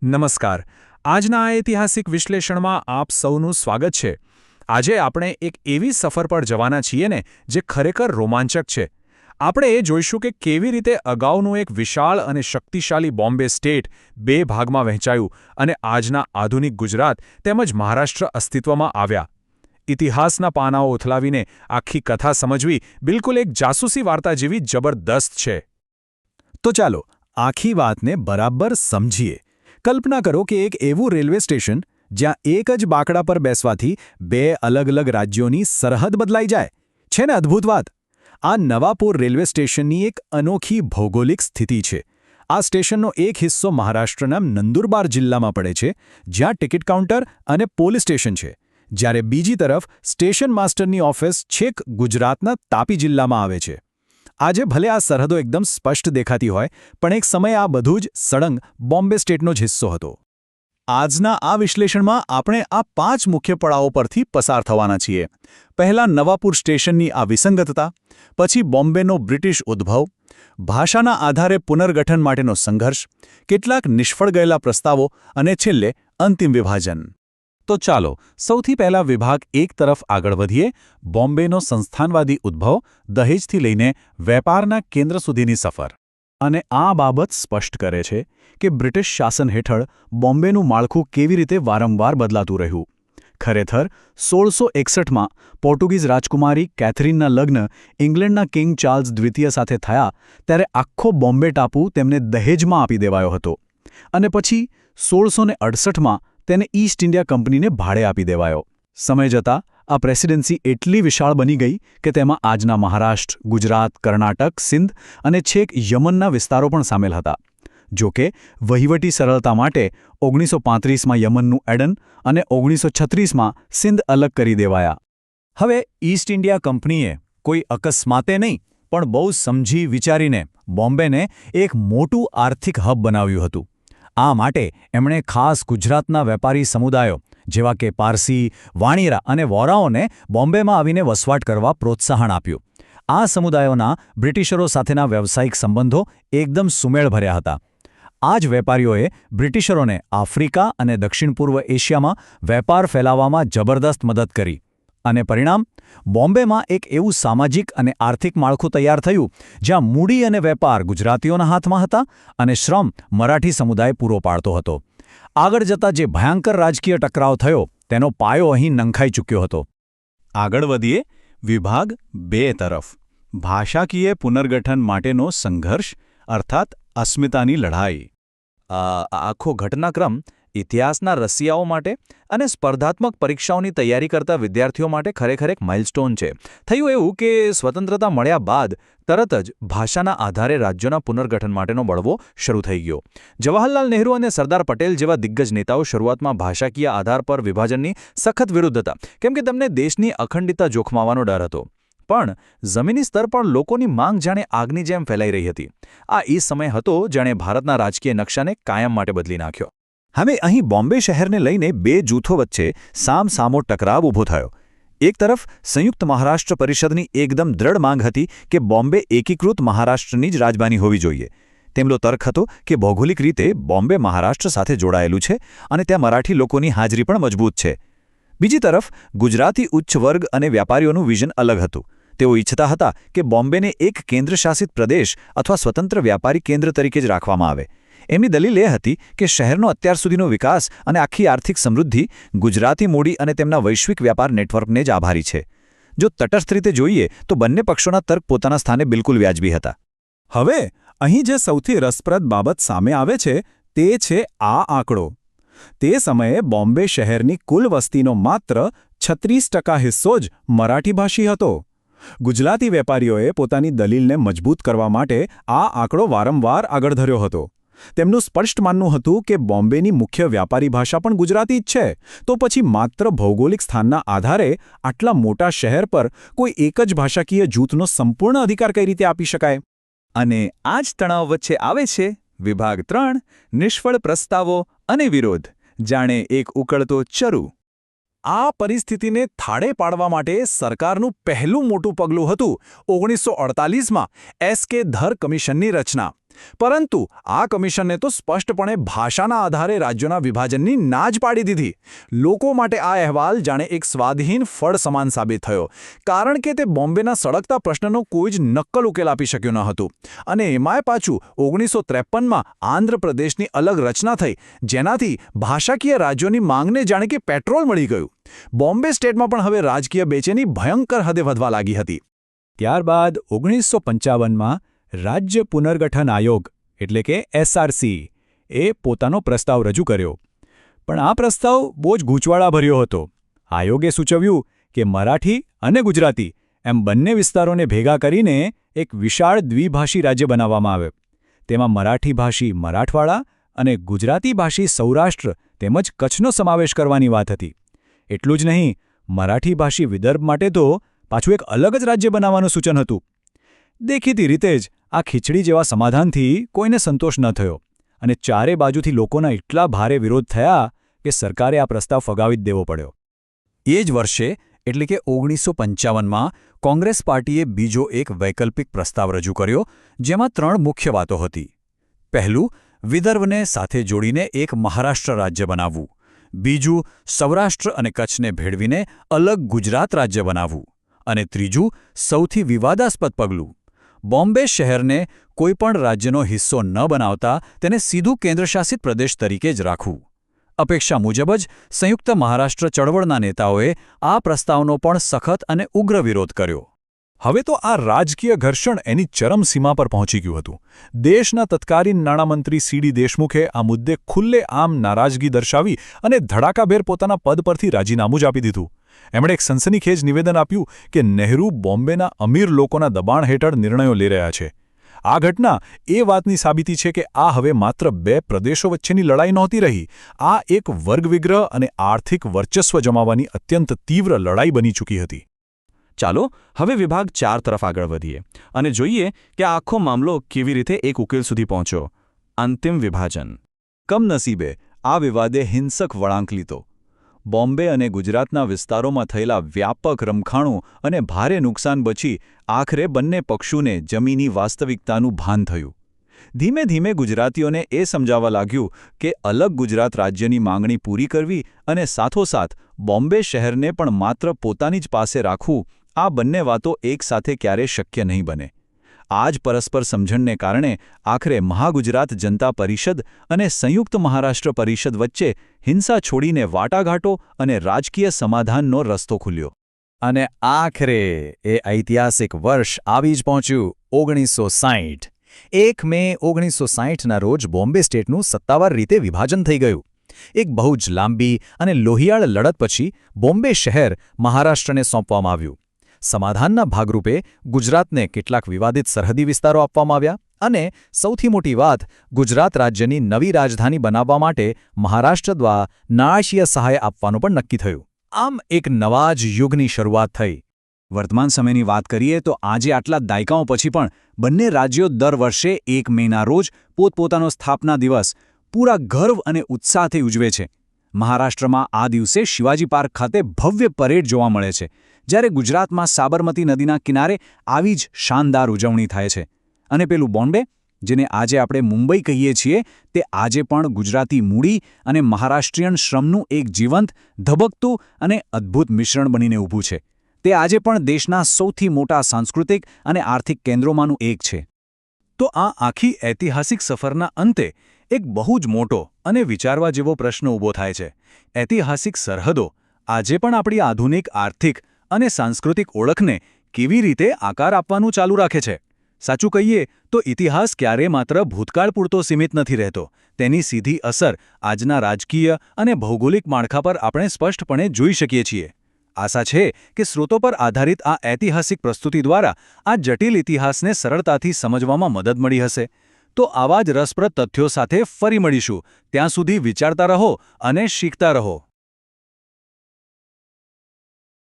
નમસ્કાર. આજના આ ઐતિહાસિક વિશ્લેષણમાં આપ સૌનું સ્વાગત છે. આજે આપણે એક એવી સફર પર જવાના છીએ ને જે ખરેખર રોમાંચક છે. આપણે એ જોઈશું કે કેવી રીતે અગાઉનું એક વિશાળ અને શક્તિશાળી બોમ્બે સ્ટેટ બે ભાગમાં વહેંચાયું અને આજના આધુનિક ગુજરાત તેમજ મહારાષ્ટ્ર અસ્તિત્વમાં આવ્યા. ઇતિહાસના પાનાઓ ઉથલાવીને આખી કથા સમજવી બિલકુલ એક જાસૂસી વાર્તા જેવી જબરદસ્ત છે. તો ચાલો આખી વાતને બરાબર સમજીએ. કલ્પના કરો કે એક એવું રેલવે સ્ટેશન જ્યાં એક જ બાકડા પર બેસવાથી બે અલગ અલગ રાજ્યોની સરહદ બદલાઈ જાય. છે ને અદ્ભુત વાત? આ નવાપુર રેલવે સ્ટેશનની એક અનોખી ભૌગોલિક સ્થિતિ છે. આ સ્ટેશનનો એક હિસ્સો મહારાષ્ટ્રના નંદુરબાર જિલ્લામાં પડે છે, જ્યાં ટિકિટ કાઉન્ટર અને પોલીસ સ્ટેશન છે, જ્યારે બીજી તરફ સ્ટેશન માસ્ટરની ઓફિસ છેક ગુજરાતના તાપી જિલ્લામાં આવે છે. આજે ભલે આ સરહદો એકદમ સ્પષ્ટ દેખાતી હોય, પણ એક સમયે આ બધું જ સળંગ બોમ્બે સ્ટેટનો જ હિસ્સો હતો. આજના આ વિશ્લેષણમાં આપણે આ 5 મુખ્ય પડાવો પરથી પસાર થવાના છીએ. પહેલા નવાપુર સ્ટેશનની આ વિસંગતતા, પછી બોમ્બેનો બ્રિટિશ ઉદ્ભવ, ભાષાના આધારે પુનર્ગઠન માટેનો સંઘર્ષ, કેટલાક નિષ્ફળ ગયેલા પ્રસ્તાવો અને છેલ્લે અંતિમ વિભાજન. તો ચાલો સૌથી પહેલા વિભાગ 1 તરફ આગળ વધીએ. બોમ્બેનો સંસ્થાનવાદી ઉદ્ભવ, દહેજથી લઈને વેપારના કેન્દ્ર સુધીની સફર. અને આ બાબત સ્પષ્ટ કરે છે કે બ્રિટિશ શાસન હેઠળ બોમ્બેનું માળખું કેવી રીતે વારંવાર બદલાતું રહ્યું. ખરેખર 1661માં પોર્ટુગીઝ રાજકુમારી કેથરીનના લગ્ન ઇંગ્લેન્ડના કિંગ ચાર્લ્સ દ્વિતીય સાથે થયા ત્યારે આખો બોમ્બે ટાપુ તેમને દહેજમાં આપી દેવાયો હતો. અને પછી 1668માં તેને ઈસ્ટ ઇન્ડિયા કંપનીને ભાડે આપી દેવાયો. સમય જતાં આ પ્રેસિડેન્સી એટલી વિશાળ બની ગઈ કે તેમાં આજના મહારાષ્ટ્ર, ગુજરાત, કર્ણાટક, સિંધ અને છેક યમનના વિસ્તારો પણ સામેલ હતા. જો કે વહીવટી સરળતા માટે 1935માં યમનનું એડન અને 1936માં સિંધ અલગ કરી દેવાયા. હવે ઈસ્ટ ઇન્ડિયા કંપનીએ કોઈ અકસ્માતે નહીં, પણ બહુ સમજી વિચારીને બોમ્બેને એક મોટું આર્થિક હબ બનાવ્યું હતું. આ માટે એમણે ખાસ ગુજરાતના વેપારી સમુદાયો જેવા કે પારસી, વાણિયરા અને વોરાઓને બોમ્બેમાં આવીને વસવાટ કરવા પ્રોત્સાહન આપ્યું. આ સમુદાયોના બ્રિટિશરો સાથેના વ્યવસાયિક સંબંધો એકદમ સુમેળભર્યા હતા. આ જ વેપારીઓએ બ્રિટિશરોને આફ્રિકા અને દક્ષિણ પૂર્વ એશિયામાં વેપાર ફેલાવવામાં જબરદસ્ત મદદ કરી. અને પરિણામ, બોમ્બેમાં એક એવું સામાજિક અને આર્થિક માળખું તૈયાર થયું જ્યાં મૂડી અને વેપાર ગુજરાતીઓના હાથમાં હતા અને શ્રમ મરાઠી સમુદાય પૂરો પાડતો હતો. આગળ જતાં જે ભયંકર રાજકીય ટકરાવ થયો તેનો પાયો અહીં નંખાઈ ચૂક્યો હતો. આગળ વધીએ વિભાગ 2 તરફ. ભાષાકીય પુનર્ગઠન માટેનો સંઘર્ષ અર્થાત અસ્મિતાની લડાઈ. આખો ઘટનાક્રમ ઇતિહાસના રસિયાઓ માટે અને સ્પર્ધાત્મક પરીક્ષાઓની તૈયારી કરતા વિદ્યાર્થીઓ માટે ખરેખર એક માઇલસ્ટોન છે. થયું એવું કે સ્વતંત્રતા મળ્યા બાદ તરત જ ભાષાના આધારે રાજ્યોના પુનર્ગઠન માટેનો બળવો શરૂ થઈ ગયો. જવાહરલાલ નહેરુ અને સરદાર પટેલ જેવા દિગ્ગજ નેતાઓ શરૂઆતમાં ભાષાકીય આધાર પર વિભાજનની સખત વિરુદ્ધ હતા, કેમ કે તેમને દેશની અખંડિતતા જોખમાવાનો ડર હતો. પણ જમીની સ્તર પર લોકોની માંગ જાણે આગની જેમ ફેલાઈ રહી હતી. આ એ સમય હતો જેણે ભારતના રાજકીય નકશાને કાયમ માટે બદલી નાખ્યો. હવે અહીં બોમ્બે શહેરને લઈને 2 જૂથો વચ્ચે સામસામો ટકરાવ ઊભો થયો. એક તરફ સંયુક્ત મહારાષ્ટ્ર પરિષદની એકદમ દ્રઢ માંગ હતી કે બોમ્બે એકીકૃત મહારાષ્ટ્રની જ રાજધાની હોવી જોઈએ. તેમનો તર્ક હતો કે ભૌગોલિક રીતે બોમ્બે મહારાષ્ટ્ર સાથે જોડાયેલું છે અને ત્યાં મરાઠી લોકોની હાજરી પણ મજબૂત છે. બીજી તરફ ગુજરાતી ઉચ્ચ વર્ગ અને વ્યાપારીઓનું વિઝન અલગ હતું. તેઓ ઈચ્છતા હતા કે બોમ્બેને એક કેન્દ્રશાસિત પ્રદેશ અથવા સ્વતંત્ર વ્યાપારી કેન્દ્ર તરીકે જ રાખવામાં આવે. એમની દલીલ એ હતી કે શહેરનો અત્યાર સુધીનો વિકાસ અને આખી આર્થિક સમૃદ્ધિ ગુજરાતી મૂડી અને તેમના વૈશ્વિક વ્યાપાર નેટવર્કને જ આભારી છે. જો તટસ્થ રીતે જોઈએ તો બંને પક્ષોના તર્ક પોતાના સ્થાને બિલકુલ વ્યાજબી હતા. હવે અહીં જે સૌથી રસપ્રદ બાબત સામે આવે છે તે છે આ આંકડો. તે સમયે બોમ્બે શહેરની કુલ વસ્તીનો માત્ર 36% હિસ્સો જ મરાઠીભાષી હતો. ગુજરાતી વેપારીઓએ પોતાની દલીલને મજબૂત કરવા માટે આ આંકડો વારંવાર આગળ ધર્યો હતો. તેમનું સ્પષ્ટ માનવું હતું કે બોમ્બેની મુખ્ય વ્યાપારી ભાષા પણ ગુજરાતી જ છે, તો પછી માત્ર ભૌગોલિક સ્થાનના આધારે આટલા મોટા શહેર પર કોઈ એક જ ભાષાકીય જૂથનો સંપૂર્ણ અધિકાર કઈ રીતે આપી શકાય? અને આ જ તણાવ વચ્ચે આવે છે વિભાગ 3, નિષ્ફળ પ્રસ્તાવો અને વિરોધ, જાણે એક ઉકળતો ચરુ. આ પરિસ્થિતિને થાળે પાડવા માટે સરકારનું પહેલું મોટું પગલું હતું 1948માં એસ.કે. ધર કમિશનની રચના. પરંતુ આ કમિશનને તો સ્પષ્ટપણે ભાષાના આધારે રાજ્યોના વિભાજનની ના જ પાડી દીધી. લોકો માટે આ અહેવાલ જાણે એક સ્વાધીન ફળ સમાન સાબિત થયો, કારણ કે તે બોમ્બેના સળગતા પ્રશ્નનો કોઈ જ નક્કલ ઉકેલ આપી શક્યું ન હતું. અને એમાંય પાછું 1953માં આંધ્રપ્રદેશની અલગ રચના થઈ, જેનાથી ભાષાકીય રાજ્યોની માંગને જાણે કે પેટ્રોલ મળી ગયું. બોમ્બે સ્ટેટમાં પણ હવે રાજકીય બેચેની ભયંકર હદે વધવા લાગી હતી. ત્યારબાદ 1955માં રાજ્ય પુનર્ગઠન આયોગ એટલે કે એસઆરસી એ પોતાનો પ્રસ્તાવ રજૂ કર્યો. પણ આ પ્રસ્તાવ બહુ જ ગૂંચવાડાભર્યો હતો. આયોગે સૂચવ્યું કે મરાઠી અને ગુજરાતી એમ બંને વિસ્તારોને ભેગા કરીને એક વિશાળ દ્વિભાષી રાજ્ય બનાવવામાં આવે. તેમાં મરાઠી ભાષી મરાઠવાડા અને ગુજરાતી ભાષી સૌરાષ્ટ્ર તેમજ કચ્છનો સમાવેશ કરવાની વાત હતી. એટલું જ નહીં, મરાઠી ભાષી વિદર્ભ માટે તો પાછું એક અલગ જ રાજ્ય બનાવવાનું સૂચન હતું. દેખીતી રીતે જ આ ખીચડી જેવા સમાધાનથી કોઈને સંતોષ ન થયો અને ચારે બાજુથી લોકોના એટલા ભારે વિરોધ થયા કે સરકારે આ પ્રસ્તાવ ફગાવી જ દેવો પડ્યો. એ જ વર્ષે એટલે કે 1955માં કોંગ્રેસ પાર્ટીએ બીજો એક વૈકલ્પિક પ્રસ્તાવ રજૂ કર્યો, જેમાં 3 મુખ્ય વાતો હતી. પહેલું, વિદર્ભને સાથે જોડીને એક મહારાષ્ટ્ર રાજ્ય બનાવવું. બીજું, સૌરાષ્ટ્ર અને કચ્છને ભેળવીને અલગ ગુજરાત રાજ્ય બનાવવું. અને ત્રીજું, સૌથી વિવાદાસ્પદ પગલું, બોમ્બે શહેરને કોઈપણ રાજ્યનો હિસ્સો ન બનાવતા તેને સીધું કેન્દ્રશાસિત પ્રદેશ તરીકે જ રાખવું. અપેક્ષા મુજબ જ સંયુક્ત મહારાષ્ટ્ર ચળવળના નેતાઓએ આ પ્રસ્તાવનો પણ સખત અને ઉગ્ર વિરોધ કર્યો. હવે તો આ રાજકીય ઘર્ષણ એની ચરમસીમા પર પહોંચી ગયું હતું. દેશના તત્કાલીન નાણામંત્રી સીડી દેશમુખે આ મુદ્દે ખુલ્લેઆમ નારાજગી દર્શાવી અને ધડાકાભેર પોતાના પદ પરથી રાજીનામું જ આપી દીધું. એમણે એક સનસનીખેજ નિવેદન આપ્યું કે નહેરુ બોમ્બેના અમીર લોકોના દબાણ હેઠળ નિર્ણયો લઈ રહ્યા છે. આ ઘટના એ વાતની સાબિતી છે કે આ હવે માત્ર 2 પ્રદેશો વચ્ચેની લડાઈ નહોતી રહી. આ એક વર્ગ વિગ્રહ અને આર્થિક વર્ચસ્વ જમાવવાની અત્યંત તીવ્ર લડાઈ બની ચૂકી હતી. ચાલો હવે વિભાગ 4 તરફ આગળ વધીએ અને જોઈએ કે આ આખો મામલો કેવી રીતે એક ઉકેલ સુધી પહોંચ્યો. અંતિમ વિભાજન. કમનસીબે આ વિવાદે હિંસક વળાંક લીધો. બોમ્બે અને ગુજરાતના વિસ્તારોમાં થયેલા વ્યાપક રમખાણો અને ભારે નુકસાન બચી આખરે બંને પક્ષોને જમીની વાસ્તવિકતાનું ભાન થયું. ધીમે ધીમે ગુજરાતીઓને એ સમજાવવા લાગ્યું કે અલગ ગુજરાત રાજ્યની માંગણી પૂરી કરવી અને સાથોસાથ બોમ્બે શહેરને પણ માત્ર પોતાની જ પાસે રાખવું, આ બંને વાતો એકસાથે ક્યારે શક્ય નહીં બને. આ જ પરસ્પર સમજણને કારણે આખરે મહાગુજરાત જનતા પરિષદ અને સંયુક્ત મહારાષ્ટ્ર પરિષદ વચ્ચે હિંસા છોડીને વાટાઘાટો અને રાજકીય સમાધાનનો રસ્તો ખુલ્યો. અને આખરે એ ઐતિહાસિક વર્ષ આવી જ પહોંચ્યું 1960. 1 મે 1960ના રોજ બોમ્બે સ્ટેટનું સત્તાવાર રીતે વિભાજન થઈ ગયું. એક બહુ જ લાંબી અને લોહિયાળ લડત પછી બોમ્બે શહેર મહારાષ્ટ્રને સોંપવામાં આવ્યું. સમાધાનના ભાગરૂપે ગુજરાતને કેટલાક વિવાદિત સરહદી વિસ્તારો આપવામાં આવ્યા અને સૌથી મોટી વાત, ગુજરાત રાજ્યની નવી રાજધાની બનાવવા માટે મહારાષ્ટ્ર દ્વારા નાણાકીય સહાય આપવાનું પણ નક્કી થયું. આમ એક નવા જ યુગની શરૂઆત થઈ. વર્તમાન સમયની વાત કરીએ તો આજે આટલા દાયકાઓ પછી પણ બંને રાજ્યો દર વર્ષે 1 મેના રોજ પોતપોતાનો સ્થાપના દિવસ પૂરા ગર્વ અને ઉત્સાહથી ઉજવે છે. મહારાષ્ટ્રમાં આ દિવસે શિવાજી પાર્ક ખાતે ભવ્ય પરેડ જોવા મળે છે, જ્યારે ગુજરાતમાં સાબરમતી નદીના કિનારે આવી જ શાનદાર ઉજવણી થાય છે. અને પેલું બોમ્બે, જેને આજે આપણે મુંબઈ કહીએ છીએ, તે આજે પણ ગુજરાતી મૂડી અને મહારાષ્ટ્રીયન શ્રમનું એક જીવંત, ધબકતું અને અદ્ભુત મિશ્રણ બનીને ઊભું છે. તે આજે પણ દેશના સૌથી મોટા સાંસ્કૃતિક અને આર્થિક કેન્દ્રોમાંનું એક છે. તો આ આખી ઐતિહાસિક સફરના અંતે એક બહુ જ મોટો અને વિચારવા જેવો પ્રશ્ન ઊભો થાય છે. ઐતિહાસિક સરહદો આજે પણ આપણી આધુનિક આર્થિક અને સાંસ્કૃતિક ઓળખને કેવી રીતે આકાર આપવાનું ચાલુ રાખે છે? સાચું કહીએ તો ઇતિહાસ ક્યારેય માત્ર ભૂતકાળ પૂરતો સીમિત નથી રહેતો. તેની સીધી અસર આજના રાજકીય અને ભૌગોલિક માળખા પર આપણે સ્પષ્ટપણે જોઈ શકીએ છીએ. આશા છે કે સ્રોતો પર આધારિત આ ઐતિહાસિક પ્રસ્તુતિ દ્વારા આ જટિલ ઇતિહાસને સરળતાથી સમજવામાં મદદ મળી હશે. તો આવા જ રસપ્રદ તથ્યો સાથે ફરી મળીશું. ત્યાં સુધી વિચારતા રહો અને શીખતા રહો.